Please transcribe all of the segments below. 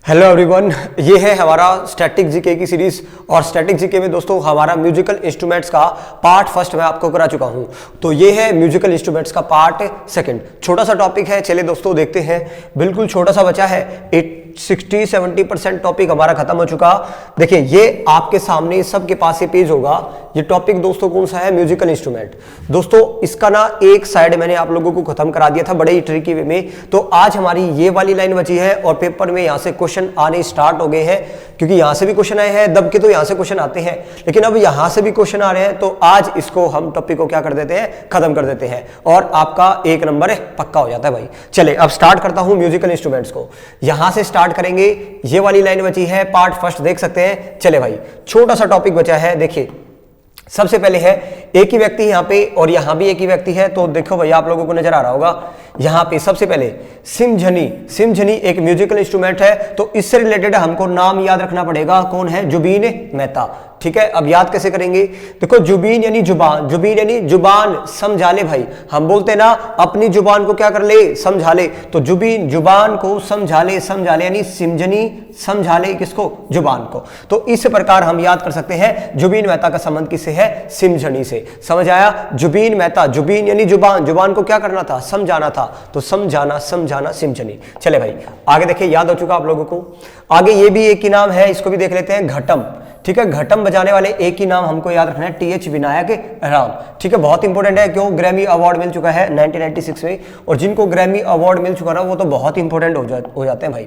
Hello everyone, ये है हमारा स्टैटिक जीके की सीरीज। और स्टैटिक जीके में दोस्तों हमारा म्यूजिकल इंस्ट्रूमेंट्स का पार्ट फर्स्ट मैं आपको करा चुका हूं। तो ये है म्यूजिकल इंस्ट्रूमेंट्स का पार्ट सेकंड। छोटा सा टॉपिक है, चलिए दोस्तों देखते हैं। बिल्कुल छोटा सा बचा है, 60-70% टॉपिक हमारा खत्म हो चुका। देखिए ये आपके सामने सबके पास ये पेज होगा। ये टॉपिक दोस्तों कौन सा है? Musical instrument. दोस्तों इसका ना एक साइड मैंने आप लोगों को खत्म करा दिया था बड़े ही ट्रिकी वे में। तो आज हमारी ये वाली लाइन बची है और पेपर में यहाँ से क्वेश्चन आने स्टार्ट हो गए हैं, क्योंकि यहाँ से भी क्वेश्चन आए हैं दब के, तो यहाँ से क्वेश्चन आते हैं, लेकिन अब यहाँ से भी क्वेश्चन आ रहे हैं। तो आज इसको हम टॉपिक को क्या कर देते हैं, खत्म कर देते हैं और आपका एक नंबर पक्का हो जाता है भाई। चले अब स्टार्ट करता हूँ म्यूजिकल इंस्ट्रूमेंट्स को। यहाँ से स्टार्ट करेंगे। ये वाली लाइन बची है, पार्ट फर्स्ट देख सकते हैं। चले भाई छोटा सा टॉपिक बचा है। देखिए सबसे पहले है एक ही व्यक्ति यहाँ पे और यहाँ भी एक ही व्यक्ति है। तो देखो भाई आप लोगों को नजर आ रहा होगा यहाँ पे सबसे पहले सिमझनी। सिमझनी एक म्यूजिकल इंस्ट्रूमेंट है। तो इससे रिलेटेड हमको नाम याद रखना पड़ेगा। कौन है? जुबीन मेहता। ठीक है, अब याद कैसे करेंगे? देखो जुबीन यानी जुबान, जुबीन यानी जुबान, समझा ले भाई। हम बोलते ना अपनी जुबान को क्या कर ले, समझा ले। तो जुबीन जुबान को समझा ले, समझा ले यानी सिमझनी समझा ले किसको? जुबान को। तो इस प्रकार हम याद कर सकते हैं जुबीन मेहता का संबंध किससे है? सिमझनी से। समझ आया? जुबीन मेहता, जुबीन यानी जुबान, जुबान को क्या करना था? समझाना था। तो समझाना, समझाना, सिमझनी। चले भाई आगे देखिए, याद हो चुका आप लोगों को। आगे ये भी एक ही नाम है, इसको भी देख लेते हैं, घटम। ठीक है, घटम बजाने वाले एक ही नाम हमको याद रखना है, टी.एच. विनायक राम। ठीक है, बहुत इंपॉर्टेंट है। क्यों? ग्रैमी अवार्ड मिल चुका है 1996 में, और जिनको ग्रैमी अवार्ड मिल चुका ना वो तो बहुत इंपॉर्टेंट हो जाते हैं भाई।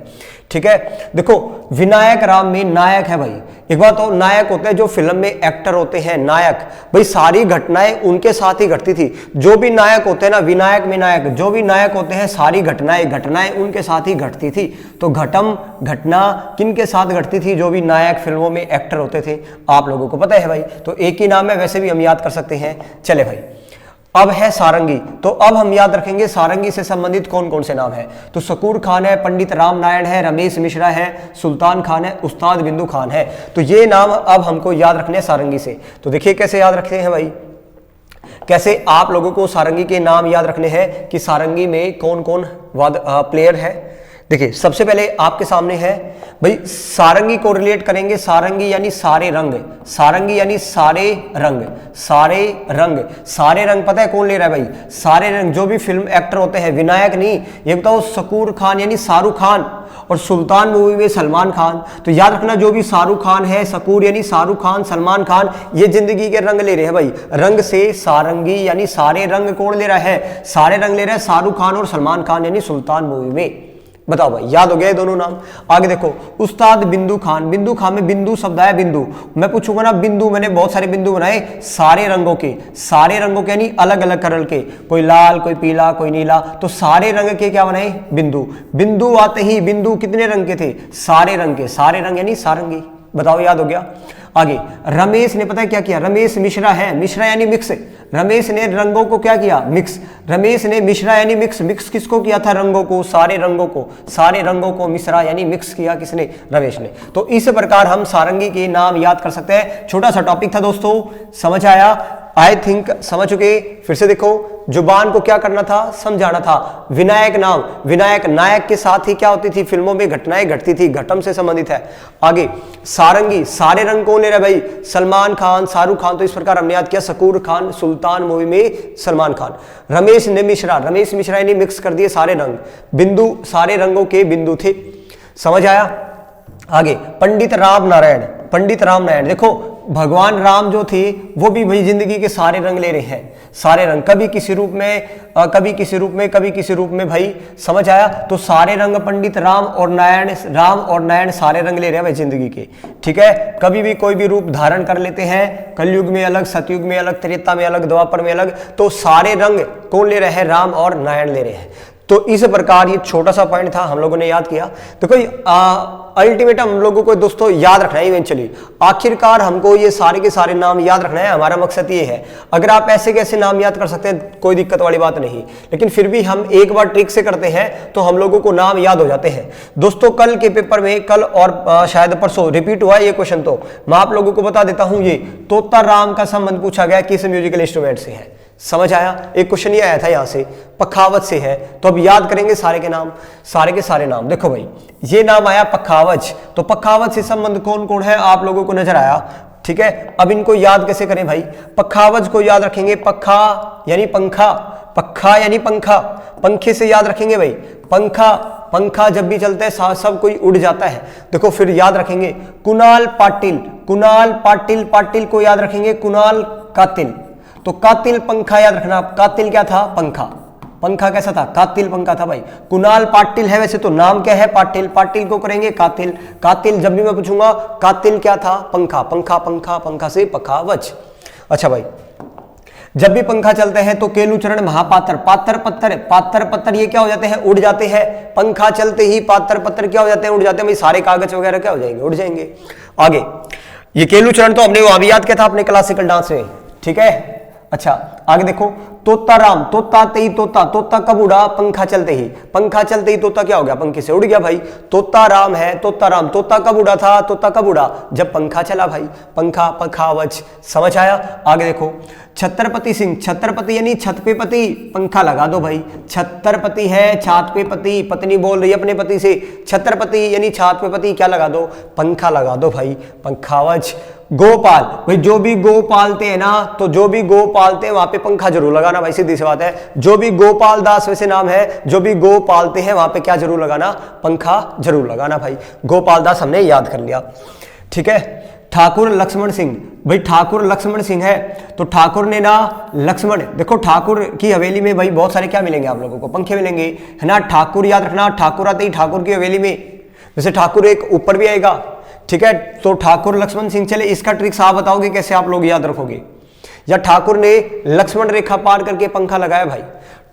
ठीक है, देखो विनायक राम में नायक है भाई। एक बात तो नायक होते हैं जो फिल्म में एक्टर होते हैं, नायक भाई। सारी घटनाएं उनके साथ ही घटती थी। जो भी नायक होते हैं ना, विनायक में नायक, जो भी नायक होते हैं सारी घटनाएं उनके साथ ही घटती थी। तो घटम घटना किनके साथ घटती थी? जो भी नायक फिल्मों में एक्टर होते थे, आप लोगों को पता है भाई। तो एक ही नाम है, वैसे भी हम याद कर सकते हैं। चले भाई अब है सारंगी। तो अब हम याद रखेंगे सारंगी से संबंधित कौन कौन से नाम है। तो शकूर खान है, पंडित राम नारायण है, रमेश मिश्रा है, सुल्तान खान है, उस्ताद बिंदु खान है। तो ये नाम अब हमको याद रखने हैं सारंगी से। तो देखिए कैसे याद रखते हैं भाई, कैसे आप लोगों को सारंगी के नाम याद रखने हैं कि सारंगी में कौन कौन प्लेयर है। देखिए सबसे पहले आपके सामने है भाई, सारंगी को रिलेट करेंगे। सारंगी यानी सारे रंग, सारंगी यानी सारे रंग, सारे रंग। सारे रंग पता है कौन ले रहा है भाई? सारे रंग जो भी फिल्म एक्टर होते हैं, विनायक नहीं। ये बताओ शकूर खान यानी शाहरुख खान, और सुल्तान मूवी में सलमान खान। तो याद रखना जो भी शाहरुख खान है, शकूर यानी शाहरुख खान, सलमान खान, ये जिंदगी के रंग ले रहे हैं भाई। रंग से सारंगी यानी सारे रंग कौन ले रहा है? सारे रंग ले रहा है शाहरुख खान और सलमान खान यानी सुल्तान मूवी में। बताओ भाई याद हो गया ये दोनों नाम। आगे देखो उस्ताद बिंदु खान। बिंदु खान में बिंदु शब्द आया, बिंदु। मैं पूछूंगा ना बिंदु, मैंने बहुत सारे बिंदु बनाए सारे रंगों के, सारे रंगों के यानी अलग अलग कलर के, कोई लाल, कोई पीला, कोई नीला। तो सारे रंग के क्या बनाए? बिंदु। बिंदु आते ही बिंदु कितने रंग के थे? सारे रंग के। सारे रंग यानी सारंगी। बताओ याद हो गया। आगे रमेश ने पता है क्या किया? रमेश मिश्रा है, मिश्रा यानी मिक्स। रमेश ने रंगों को क्या किया? मिक्स। रमेश ने मिश्रा यानी मिक्स। मिक्स किसको किया था? रंगों को, सारे रंगों को। सारे रंगों को मिश्रा यानी मिक्स किया किसने? रमेश ने। तो इस प्रकार हम सारंगी के नाम याद कर सकते हैं। छोटा सा टॉपिक था दोस्तों, समझ आया? आई थिंक समझ चुके। फिर से देखो, जुबान को क्या करना था? समझाना था। विनायक नाम, विनायक नायक के साथ ही क्या होती थी? फिल्मों में घटनाएं घटती थी, घटम से संबंधित है। आगे सारंगी, सारे रंग कौन ले रहा है भाई? सलमान खान, शाहरुख खान। तो इस प्रकार हमने याद किया शकूर खान, सुल्तान मूवी में सलमान खान। रमेश ने मिश्रा, रमेश मिश्रा यानी मिक्स कर दिए सारे रंग। बिंदु सारे रंगों के बिंदु थे। समझ आया? आगे पंडित राम नारायण। पंडित राम नारायण देखो भगवान राम जो थे वो भी भाई जिंदगी के सारे रंग ले रहे हैं, सारे रंग। कभी किसी रूप में, कभी किसी रूप में, कभी किसी रूप में भाई। समझ आया? तो सारे रंग पंडित राम और नारायण सारे रंग ले रहे हैं भाई जिंदगी के। ठीक है, कभी भी कोई भी रूप धारण कर लेते हैं। कलयुग में अलग, सतयुग में अलग, त्रेता में अलग, द्वापर में अलग। तो सारे रंग कौन ले रहे हैं? राम और नारायण ले रहे हैं। तो इस प्रकार ये छोटा सा पॉइंट था, हम लोगों ने याद किया। तो कोई अल्टीमेट हम लोगों को दोस्तों याद रखना है इवेंचुअली। आखिरकार हमको ये सारे के सारे नाम याद रखना है, हमारा मकसद ये है। अगर आप ऐसे कैसे नाम याद कर सकते हैं कोई दिक्कत वाली बात नहीं, लेकिन फिर भी हम एक बार ट्रिक से करते हैं तो हम लोगों को नाम याद हो जाते हैं। दोस्तों कल के पेपर में, कल और शायद परसों रिपीट हुआ ये क्वेश्चन। तो मैं आप लोगों को बता देता हूं, ये तोता राम का संबंध पूछा गया किस म्यूजिकल इंस्ट्रूमेंट से है। समझ आया? एक क्वेश्चन ये आया था यहां से, पखावज से है, तो अब याद करेंगे सारे के नाम, सारे के सारे नाम। देखो भाई ये नाम आया पखावज, तो पखावज से संबंध कौन कौन है आप लोगों को नजर आया, ठीक है। अब इनको याद कैसे करें भाई? पखावज को याद रखेंगे, पखा यानी पंखा, पखा यानी पंखा, पंखे से याद रखेंगे भाई, पंखा, पंखा जब भी चलता है सब कोई उड़ जाता है। देखो फिर याद रखेंगे कुणाल पाटिल, कुणाल पाटिल, पाटिल को याद रखेंगे कुणाल कातिल, तो कातिल पंखा याद रखना। कातिल क्या था? पंखा, पंखा कैसा था? कातिल पंखा था भाई। कुणाल पाटिल है, वैसे तो नाम क्या है? पाटिल, पाटिल को करेंगे कातिल, कातिल जब भी मैं पूछूंगा कातिल क्या था? पंखा, पंखा, पंखा, पंखा से पखावज। अच्छा भाई जब भी पंखा चलते हैं तो केलूचरण महापात्र, पात्र पत्थर, पात्र पत्थर ये क्या हो जाते हैं? उड़ जाते हैं। पंखा चलते ही पात्र पत्थर क्या हो जाते हैं? उड़ जाते हैं भाई। सारे कागज वगैरह क्या हो जाएंगे? उड़ जाएंगे। आगे ये केलूचरण तो हमने वहां भी याद किया था अपने क्लासिकल डांस में, ठीक है। अच्छा आगे देखो, तोता राम, तोता आते ही तोता, तोता कब उड़ा? पंखा चलते ही, पंखा चलते ही तोता क्या हो गया? पंखे से उड़ गया भाई। तोता राम है, तोता राम, तोता कब उड़ा था? तोता कब उड़ा? जब पंखा चला भाई। पंखा, पखावज, समझ आया? आगे देखो, छत्रपति सिंह, छत्रपति यानी छत पे पति, पंखा लगा दो भाई। छत्रपति है, छात पे पति, पत्नी बोल रही है अपने पति से, छत्रपति यानी छात पे पति, क्या लगा दो? पंखा लगा दो भाई, पंखावज। गोपाल, भाई जो भी गो पालते हैं ना, तो जो भी गो पालते हैं वहां पे पंखा जरूर लगाना भाई, सीधी सी बात है। जो भी गोपाल दास वैसे नाम है, जो भी गो पालते हैं वहां पे क्या जरूर लगाना? पंखा जरूर लगाना भाई। गोपाल दास हमने याद कर लिया, ठीक है। ठाकुर लक्ष्मण सिंह, भाई ठाकुर लक्ष्मण सिंह है, तो ठाकुर ने ना लक्ष्मण, देखो ठाकुर की हवेली में भाई बहुत सारे क्या मिलेंगे आप लोगों को? पंखे मिलेंगे, है ना। ठाकुर याद रखना, ठाकुर आते ही ठाकुर की हवेली में, वैसे ठाकुर एक ऊपर भी आएगा, ठीक है। तो ठाकुर लक्ष्मण सिंह, चले इसका ट्रिक्स आप बताओगे कैसे आप लोग याद रखोगे? या ठाकुर ने लक्ष्मण रेखा पार करके पंखा लगाया भाई।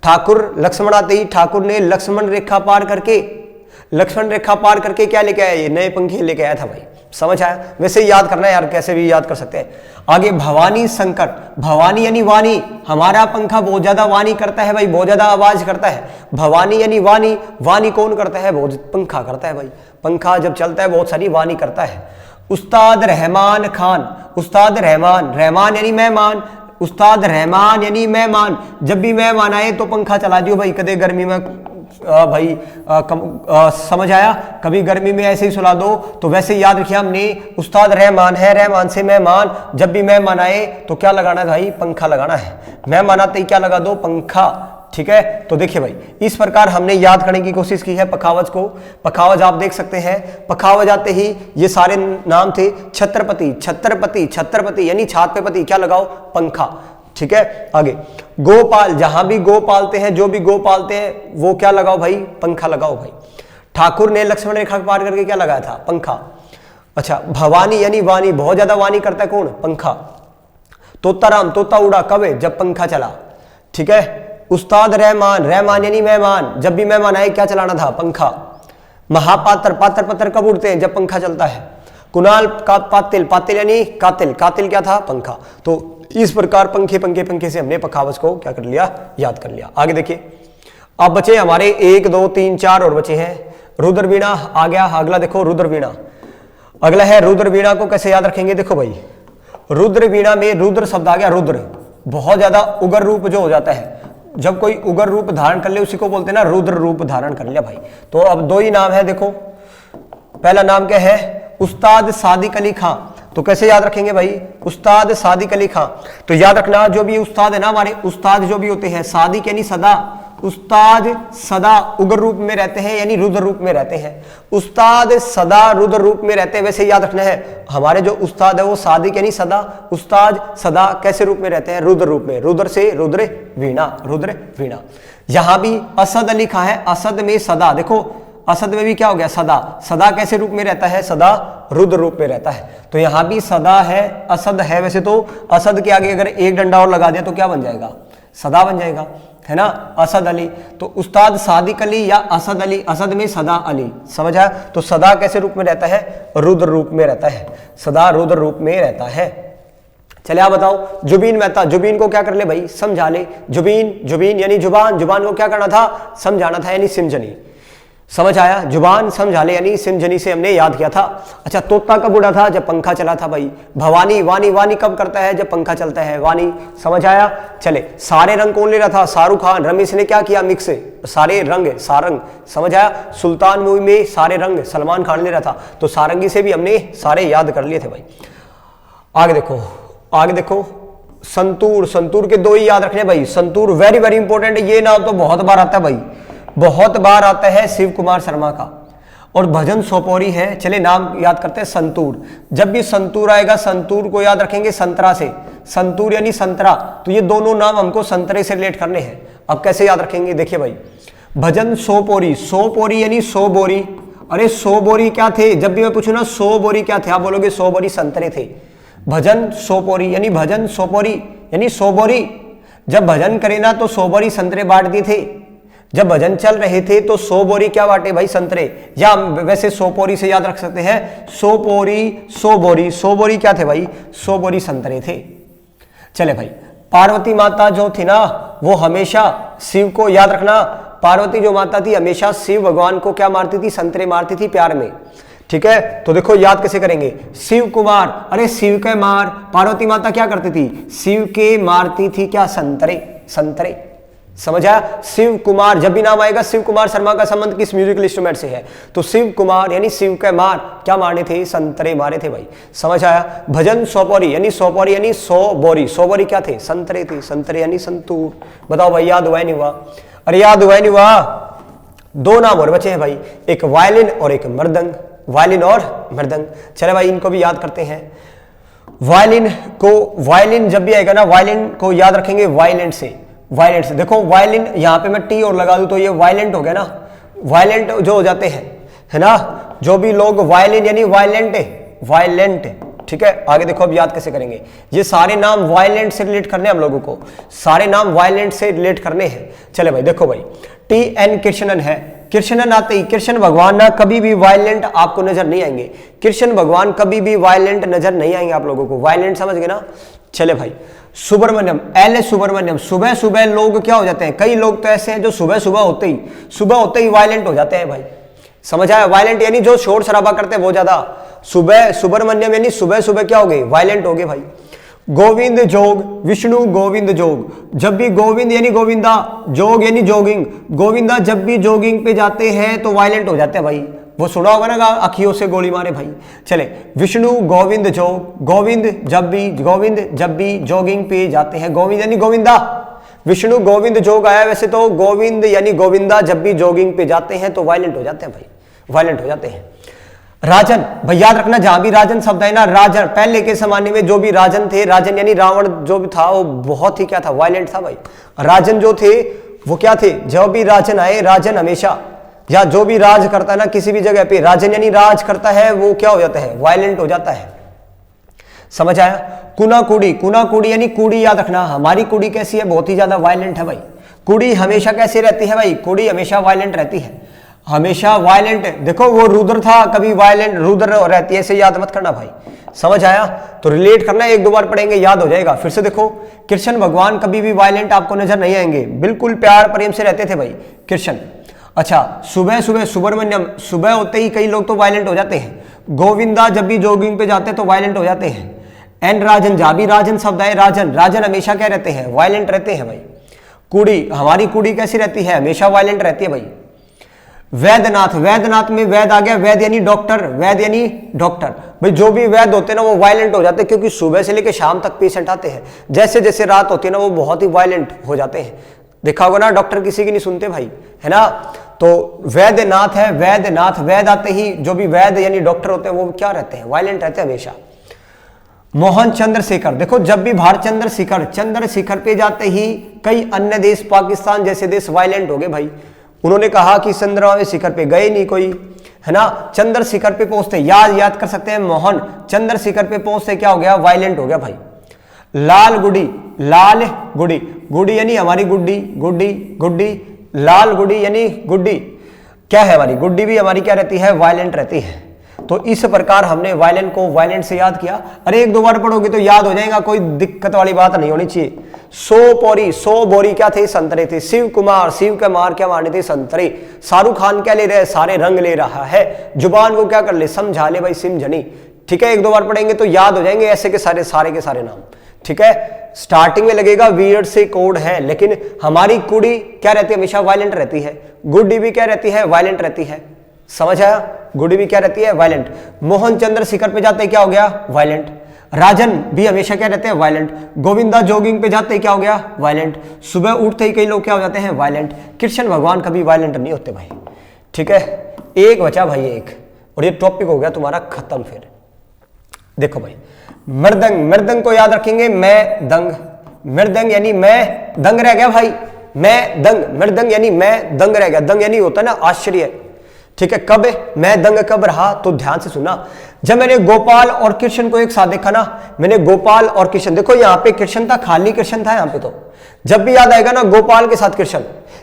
ठाकुर लक्ष्मण आते ही ठाकुर ने लक्ष्मण रेखा पार करके, लक्ष्मण रेखा पार करके क्या लेके आया? ये नए पंखे लेके आया था भाई, समझ आया? वैसे याद करना है यार, कैसे भी याद कर सकते हैं। आगे भवानी संकट, भवानी यानी वाणी, हमारा पंखा बहुत ज्यादा वाणी करता है भाई, बहुत ज्यादा आवाज करता है। भवानी यानी वाणी, वाणी कौन करता है? बहुत पंखा करता है भाई। पंखा जब चलता है बहुत सारी वाणी करता है। उस्ताद रहमान खान, उस्ताद रहमान, रहमान यानी मेहमान, उस्ताद रहमान यानी मेहमान, जब भी मेहमान आए तो पंखा चला दियो भाई। कदे गर्मी में भाई समझ आया? कभी गर्मी में ऐसे ही सुला दो, तो वैसे याद रखिए हमने उस्ताद रहमान है, रहमान से मेहमान, जब भी मेहमान आए तो क्या लगाना है भाई? पंखा लगाना है। मेहमान आते ही क्या लगा दो? पंखा, ठीक है। तो देखिए भाई इस प्रकार हमने याद करने की कोशिश की है पखावज को। पखावज आप देख सकते हैं, पखावज आते ही ये सारे नाम थे। छत्रपति, छत्रपति, छत्रपति यानी छात पे पति, क्या लगाओ? पंखा, ठीक है। आगे गोपाल, जहां भी गो पालते हैं, जो भी गो पालते हैं वो क्या लगाओ भाई? पंखा लगाओ भाई। ठाकुर ने लक्ष्मण रेखा पार करके क्या लगाया था? पंखा। अच्छा भवानी यानी वाणी, बहुत ज्यादा वाणी करता है कौन? पंखा। तोताराम, तोता उड़ा कब? जब पंखा चला, ठीक है। उस्ताद रहमान, रहमान यानी मेहमान, जब भी मेहमान आए क्या चलाना था? पंखा। महापात्र, पात्र पत्थर कब उड़ते हैं? जब पंखा चलता है। कुणाल का पातिल, पातिल यानी कातिल, कातिल क्या था? पंखा। तो इस प्रकार पंखे पंखे पंखे से हमने पखावज को क्या कर लिया? याद कर लिया। आगे देखिए, अब बचे हमारे 1 2 3 4 और बचे हैं। रुद्र वीणा आ गया, अगला देखो रुद्र वीणा, अगला है रुद्र वीणा को कैसे याद रखेंगे? देखो भाई रुद्र वीणा में रुद्र शब्द आ गया। रुद्र बहुत ज्यादा उग्र रूप जो हो जाता है, जब कोई उग्र रूप धारण कर ले उसी को बोलते हैं ना रुद्र रूप धारण कर लिया भाई। तो अब 2 ही नाम है, देखो पहला नाम क्या है? उस्ताद सादिक अली खां, तो कैसे याद रखेंगे भाई? उस्ताद सादिक अली खां। तो याद रखना जो भी उस्ताद है ना, हमारे उस्ताद जो भी होते हैं, सादिक यानी सदा, उस्ताद सदा उग्र रूप में रहते हैं यानी रुद्र रूप में रहते हैं। उस्ताद सदा रुद्र रूप में रहते हैं, वैसे याद रखना है हमारे जो उस्ताद है वो सादिक यानी सदा, उस्ताद सदा कैसे रूप में रहते हैं? रुद्र रूप में। रुद्र से रुद्र वीणा, रुद्र वीणा। यहां भी असद अली खां है, असद में सदा, देखो असद में भी क्या हो गया? सदा। सदा कैसे रूप में रहता है? सदा रुद्र रूप में रहता है। तो यहां भी सदा है, असद है, वैसे तो असद के आगे अगर एक डंडा और लगा दिया तो क्या बन जाएगा? सदा बन जाएगा, है ना। असद अली, तो उस्ताद सादिक अली या असद अली, असद में सदा अली, समझ आया? तो सदा कैसे रूप में रहता है? रुद्र रूप में रहता है, सदा रुद्र रूप में रहता है। चले आप बताओ, जुबीन मेहता, जुबीन को क्या कर ले भाई? समझा ले। जुबीन, जुबीन यानी जुबान, जुबान को क्या करना था? समझाना था यानी सिमझनी। समझ आया, जुबान समझा ले यानी सिमझनी से हमने याद किया था। अच्छा, तोता कब उड़ा था? जब पंखा चला था भाई। भवानी वानी, वानी कब करता है? जब पंखा चलता है, वानी। समझ आया। चले, सारे रंग कौन ले रहा था? शाहरुख खान। रमेश ने क्या किया? मिक्स, सारे रंग, सारंग। समझ आया। सुल्तान मूवी में सारे रंग सलमान खान ले रहा था, तो सारंगी से भी हमने सारे याद कर लिए थे भाई। आगे देखो, आगे देखो, संतूर। संतूर के दो ही याद रखने भाई। संतूर वेरी वेरी इंपॉर्टेंट, ये नाम तो बहुत बार आता है भाई, बहुत बार आता है, शिव कुमार शर्मा का। और भजन सोपोरी है। चले, नाम याद करते हैं संतूर। जब भी संतूर आएगा, संतूर को याद रखेंगे संतरा से। संतूर यानी संतरा, तो ये दोनों नाम हमको संतरे से रिलेट करने हैं। अब कैसे याद रखेंगे? देखिए भाई, भजन सोपोरी। सोपोरी यानी 100 बोरी। अरे 100 बोरी क्या थे? जब भी मैं पूछू ना 100 बोरी क्या थे, आप बोलोगे 100 बोरी संतरे थे। भजन सोपोरी यानी भजन सोपोरी यानी 100 बोरी। जब भजन करे ना तो 100 बोरी संतरे बांट दिए थे। जब भजन चल रहे थे तो 100 बोरी क्या बांटे भाई? संतरे। या वैसे 100 बोरी से याद रख सकते हैं 100 बोरी, 100 बोरी। 100 बोरी क्या थे भाई? 100 बोरी संतरे थे। चले भाई, पार्वती माता जो थी ना, वो हमेशा शिव को याद रखना। पार्वती जो माता थी हमेशा शिव भगवान को क्या मारती थी? संतरे मारती थी प्यार में। ठीक है, तो देखो याद कैसे करेंगे। शिव कुमार, अरे शिव के मार। पार्वती माता क्या करती थी? शिव के मारती थी क्या? संतरे, संतरे। समझ आया। शिव कुमार, जब भी नाम आएगा शिव कुमार शर्मा का संबंध किस म्यूजिकल इंस्ट्रूमेंट से है? तो शिव कुमार यानी शिव के मार क्या मारने थे? संतरे मारे थे भाई। समझ आया। भजन सोपोरी यानी 100 बोरी यानी 100 बोरी। 100 बोरी क्या थे? संतरे थे। संतरे यानी संतूर। बताओ भाई, याद हुआ नहीं हुआ? अरे याद हुआ नहीं हुआ? दो नाम और बचे हैं भाई, एक वायलिन और एक मृदंग। वायलिन और मृदंग। चले भाई, इनको भी याद करते हैं। वायलिन को, वायलिन जब भी आएगा ना, वायलिन को याद रखेंगे वायलेंट से। वायलेंट से देखो, वायलिन यहाँ पे मैं टी और लगा दूं तो ये वायलेंट हो गया ना। वायलेंट जो हो जाते हैं, है ना, जो भी लोग वायलिन यानी वायलेंट, वायलेंट। ठीक है, आगे देखो अब याद कैसे करेंगे। ये सारे नाम वायलेंट से रिलेट करने हैं हम लोगों को, सारे नाम वायलेंट से रिलेट करने हैं। चले भाई, देखो भाई, TN कृष्णन है। कृष्णन आते ही, कृष्ण भगवान ना कभी भी वायलेंट आपको नजर नहीं आएंगे। कृष्ण भगवान कभी भी वायलेंट नजर नहीं आएंगे आप लोगों को। वायलेंट समझ गए ना। चले भाई, सुब्रमण्यम, LS सुब्रमण्यम। सुबह सुबह लोग क्या हो जाते हैं? कई लोग तो ऐसे हैं जो सुबह सुबह होते ही वायलेंट हो जाते हैं भाई। समझ आया। वायलेंट यानी जो शोर शराबा करते हैं वो ज्यादा। सुबह सुब्रमण्यम यानी सुबह सुबह क्या हो गए? वायलेंट हो गए भाई। गोविंद जोग, विष्णु गोविंद जोग। जब भी गोविंद यानी गोविंदा, जोग यानी जोगिंग। गोविंदा जब भी जोगिंग पे जाते हैं तो वायलेंट हो जाते हैं भाई। वो सुना होगा ना, अखियों से गोली मारे भाई। चले, विष्णु गोविंद जोग। गोविंद जब भी जोगिंग पे जाते हैं, गोविंद यानी गोविंदा। विष्णु गोविंद जोग आया, वैसे तो गोविंद यानी गोविंदा जब भी जोगिंग पे जाते हैं तो वायलेंट हो जाते हैं भाई, वायलेंट हो जाते हैं। राजन, भाई याद रखना, जहां भी राजन शब्द है ना, राजन, पहले के जमाने में जो भी राजन थे, राजन यानी रावण जो भी था वो बहुत ही क्या था? वायलेंट था भाई। राजन जो थे वो क्या थे? जो भी राजन आए, राजन हमेशा, या जो भी राज करता है ना किसी भी जगह पे, राजन यानी राज करता है, वो क्या हो जाता है? वायलेंट हो जाता है। समझ आया। कुना कुड़ी, कुना कुड़ी यानी कुड़ी याद रखना। हमारी कुड़ी कैसी है? बहुत ही ज्यादा वायलेंट है भाई। कुड़ी हमेशा कैसे रहती है भाई? कुड़ी हमेशा वायलेंट रहती है, हमेशा वायलेंट। देखो वो रुद्र था, कभी वायलेंट रुद्र रहती है, ऐसे याद मत करना भाई। समझ आया। तो रिलेट करना, एक दो बार पढ़ेंगे याद हो जाएगा। फिर से देखो, कृष्ण भगवान कभी भी वायलेंट आपको नजर नहीं आएंगे, बिल्कुल प्यार प्रेम से रहते थे भाई कृष्ण। अच्छा, सुबह सुबह सुब्रमण्यम, सुबह होते ही कई लोग तो वायलेंट हो जाते हैं। गोविंदा जब भी जोगिंग पे जाते हैं तो वायलेंट हो जाते हैं। एन राजन, जहां भी राजन शब्द है, राजन, राजन हमेशा क्या रहते हैं? वायलेंट रहते हैं भाई। कुड़ी, हमारी कुड़ी कैसी रहती है? हमेशा वायलेंट रहती है भाई। वैद्यनाथ, वैद्यनाथ में वैद आ गया, वैद यानी डॉक्टर, वैद यानी डॉक्टर। भाई जो भी वैद होते हैं ना वो वायलेंट हो जाते हैं, क्योंकि सुबह से लेकर शाम तक पेशेंट आते हैं। जैसे जैसे रात होती है ना वो बहुत ही वायलेंट हो जाते हैं। देखा होगा ना, डॉक्टर किसी की नहीं सुनते भाई, है ना। तो वैद्यनाथ है, वैद्यनाथ, वैद आते ही जो भी वैद यानी डॉक्टर होते हैं वो क्या रहते हैं? वायलेंट रहते हैं हमेशा। मोहन चंद्रशेखर, देखो जब भी भारत चंद्रशेखर पे जाते ही कई अन्य देश, पाकिस्तान जैसे देश वायलेंट हो गए भाई। उन्होंने कहा कि चंद्रमा शिखर पे गए नहीं कोई, है ना। चंद्रशेखर पे पहुंचते, याद कर सकते हैं, मोहन चंद्रशेखर पे पहुंचते क्या हो गया? वायलेंट हो गया भाई। लाल गुड़ी, लाल गुड़ी, गुड़ी यानी हमारी गुड्डी, गुड्डी गुड्डी, लाल गुड़ी यानी गुड्डी क्या है हमारी? गुड्डी भी हमारी क्या रहती है? वायलेंट रहती है। तो इस प्रकार हमने वायलेंट को वायलेंट से याद किया। अरे एक दो बार पढ़ोगे तो याद हो जाएगा, कोई दिक्कत वाली बात नहीं होनी चाहिए। 100 बोरी क्या थे? संतरे थे। शिव के मार क्या मारने थे? संतरे। शाहरुख खान क्या ले रहे हैं? सारे रंग ले रहा है। जुबान को क्या कर ले? समझा ले भाई, सिमझनी। ठीक है, एक दो बार पढ़ेंगे तो याद हो जाएंगे ऐसे के सारे नाम। ठीक है, स्टार्टिंग में लगेगा वियर्ड से कोड है, लेकिन हमारी कुड़ी क्या रहती है? हमेशा वायलेंट रहती है। गुड्डी भी क्या रहती है? वायलेंट रहती है। समझ आया? गुड्डी भी क्या रहती है? वायलेंट। मोहन चंद्र शिखर पे जाते क्या हो गया? वायलेंट। राजन भी हमेशा क्या रहते हैं? वायलेंट। गोविंदा जॉगिंग पे जाते क्या हो गया? वायलेंट। सुबह उठते ही कई लोग क्या हो जाते हैं? वायलेंट। कृष्ण भगवान कभी वायलेंट नहीं होते भाई। ठीक है, एक बचा भाई, एक, और ये टॉपिक हो गया तुम्हारा खत्म। फिर देखो भाई, मृदंग को याद रखेंगे, मैं दंग। मृदंग यानी मैं दंग रह गया भाई, मैं दंग। मृदंग यानी मैं दंग रह गया। दंग यानी होता है ना आश्चर्य। ठीक है, कब मैं दंग कब रहा? तो ध्यान से सुना, जब मैंने गोपाल और कृष्ण को एक साथ देखा ना, मैंने गोपाल और कृष्ण, देखो यहाँ पे कृष्ण था, खाली कृष्ण था यहाँ पे। तो जब भी याद आएगा ना गोपाल के साथ कृष्ण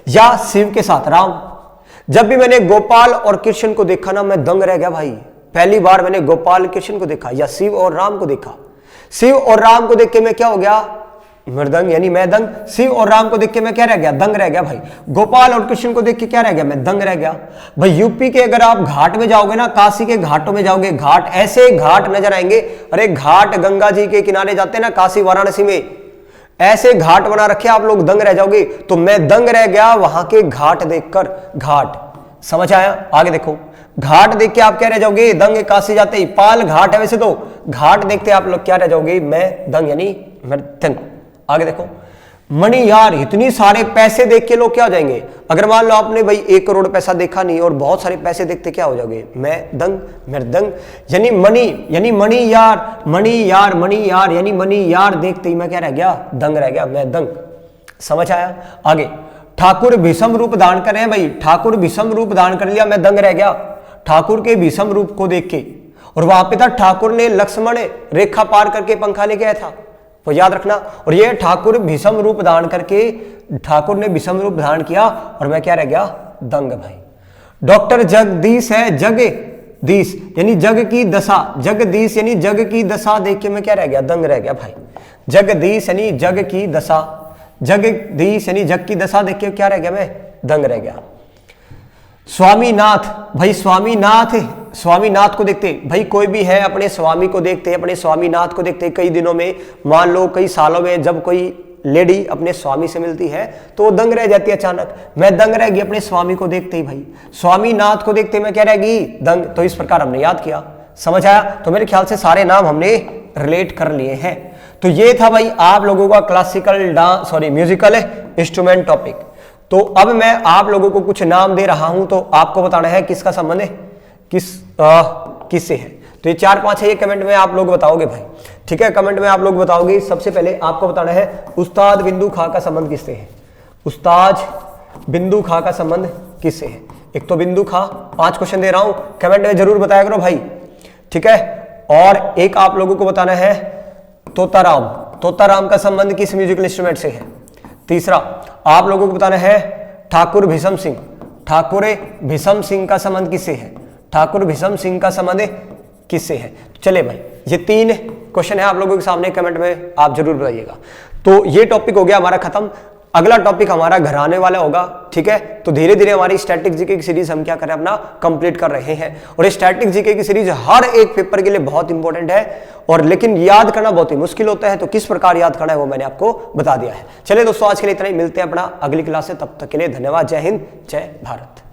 या शिव के साथ राम, जब भी मैंने गोपाल और कृष्ण को देखा ना, मैं दंग रह गया भाई। पहली बार मैंने गोपाल कृष्ण को देखा या शिव और राम को देखा। शिव और राम को देख के मैं क्या हो गया? मृदंग यानी मैं दंग। शिव और राम को देख के मैं क्या रह गया? दंग रह गया भाई। गोपाल और कृष्ण को देख के क्या रह गया? मैं दंग रह गया भाई। यूपी के अगर आप घाट में जाओगे ना, काशी के घाटों में जाओगे, घाट ऐसे घाट नजर आएंगे। अरे घाट गंगा जी के किनारे जाते हैं ना, काशी वाराणसी में, ऐसे घाट बना रखे, आप लोग दंग रह जाओगे। तो मैं दंग रह गया वहां के घाट देखकर। घाट, समझ आया? आगे देखो, घाट देख के आप क्या रह जाओगे? दंग। काशी जाते ही पाल घाट है वैसे तो, घाट देखते आप लोग क्या रह जाओगे? मैं दंग यानी मैं दंग। आगे देखो, मणि यार, इतनी सारे पैसे देख के लोग क्या हो जाएंगे? अगर मान लो आपने भाई 1 करोड़ पैसा देखा नहीं और बहुत सारे पैसे देखते क्या हो जाओगे? मैं दंग, मृदंग यानी मणि, यानी मणि यार, मणि यार, मणि यार यानी मणि यार देखते ही मैं क्या रह गया? दंग रह गया, मैं दंग। समझ आया? आगे, ठाकुर भीषम रूप धारण कर रहे हैं भाई, ठाकुर भीषम रूप धारण कर लिया, मैं दंग रह गया। ठाकुर के भीषम रूप को देख के, और वहां पे था ठाकुर ने लक्ष्मण रेखा पार करके पंखा लेके आया था, वो याद रखना। और ये ठाकुर भीषम रूप धारण करके, ठाकुर ने भीषम रूप धारण किया और मैं क्या रह गया? दंग भाई। डॉक्टर जगदीश है, जगदीश यानी जग की दशा, जगदीश यानी जग की दशा देख के मैं क्या रह गया? दंग रह गया भाई। जगदीश यानी जग की दशा, जगदीश यानी जग की दशा देख के क्या रह गया? मैं दंग रह गया। स्वामीनाथ भाई, स्वामीनाथ को देखते भाई, कोई भी है अपने स्वामी को देखते, अपने स्वामीनाथ को देखते। कई दिनों में, मान लो कई सालों में, जब कोई लेडी अपने स्वामी से मिलती है तो वो दंग रह जाती है अचानक। मैं दंग रह गई अपने स्वामी को देखते ही भाई। स्वामीनाथ को देखते मैं क्या रह गई? दंग। तो इस प्रकार हमने याद किया। समझ आया? तो मेरे ख्याल से सारे नाम हमने रिलेट कर लिए हैं। तो ये था भाई आप लोगों का क्लासिकल म्यूजिकल इंस्ट्रूमेंट टॉपिक। तो अब मैं आप लोगों को कुछ नाम दे रहा हूं, तो आपको बताना है किसका संबंध है, किससे है। तो ये 4-5 है, ये कमेंट में आप लोग बताओगे भाई। ठीक है, कमेंट में आप लोग बताओगे। सबसे पहले आपको बताना है उस्ताद बिंदु खां का संबंध किससे है? उस्ताद बिंदु खां का संबंध किससे है? एक तो बिंदु खां, 5 क्वेश्चन दे रहा हूं, कमेंट में जरूर बताया करो भाई। ठीक है, और एक आप लोगों को बताना है तोताराम, तोताराम का संबंध किस म्यूजिकल इंस्ट्रूमेंट से है? तीसरा आप लोगों को बताना है ठाकुर भीषम सिंह, ठाकुर भीषम सिंह का संबंध किससे है? ठाकुर भीषम सिंह का संबंध किससे है? चले भाई, ये 3 क्वेश्चन है आप लोगों के सामने, कमेंट में आप जरूर बताइएगा। तो ये टॉपिक हो गया हमारा खत्म। अगला टॉपिक हमारा घर आने वाला होगा। ठीक है, तो धीरे धीरे हमारी स्टैटिक जीके की सीरीज हम क्या करें, अपना कंप्लीट कर रहे हैं। और ये स्टैटिक जीके की सीरीज हर एक पेपर के लिए बहुत इंपॉर्टेंट है, और लेकिन याद करना बहुत ही मुश्किल होता है। तो किस प्रकार याद करना है वो मैंने आपको बता दिया है। चलिए दोस्तों, आज के लिए इतना ही, मिलते हैं अपना अगली क्लास से। तब तक के लिए धन्यवाद। जय हिंद, जय भारत।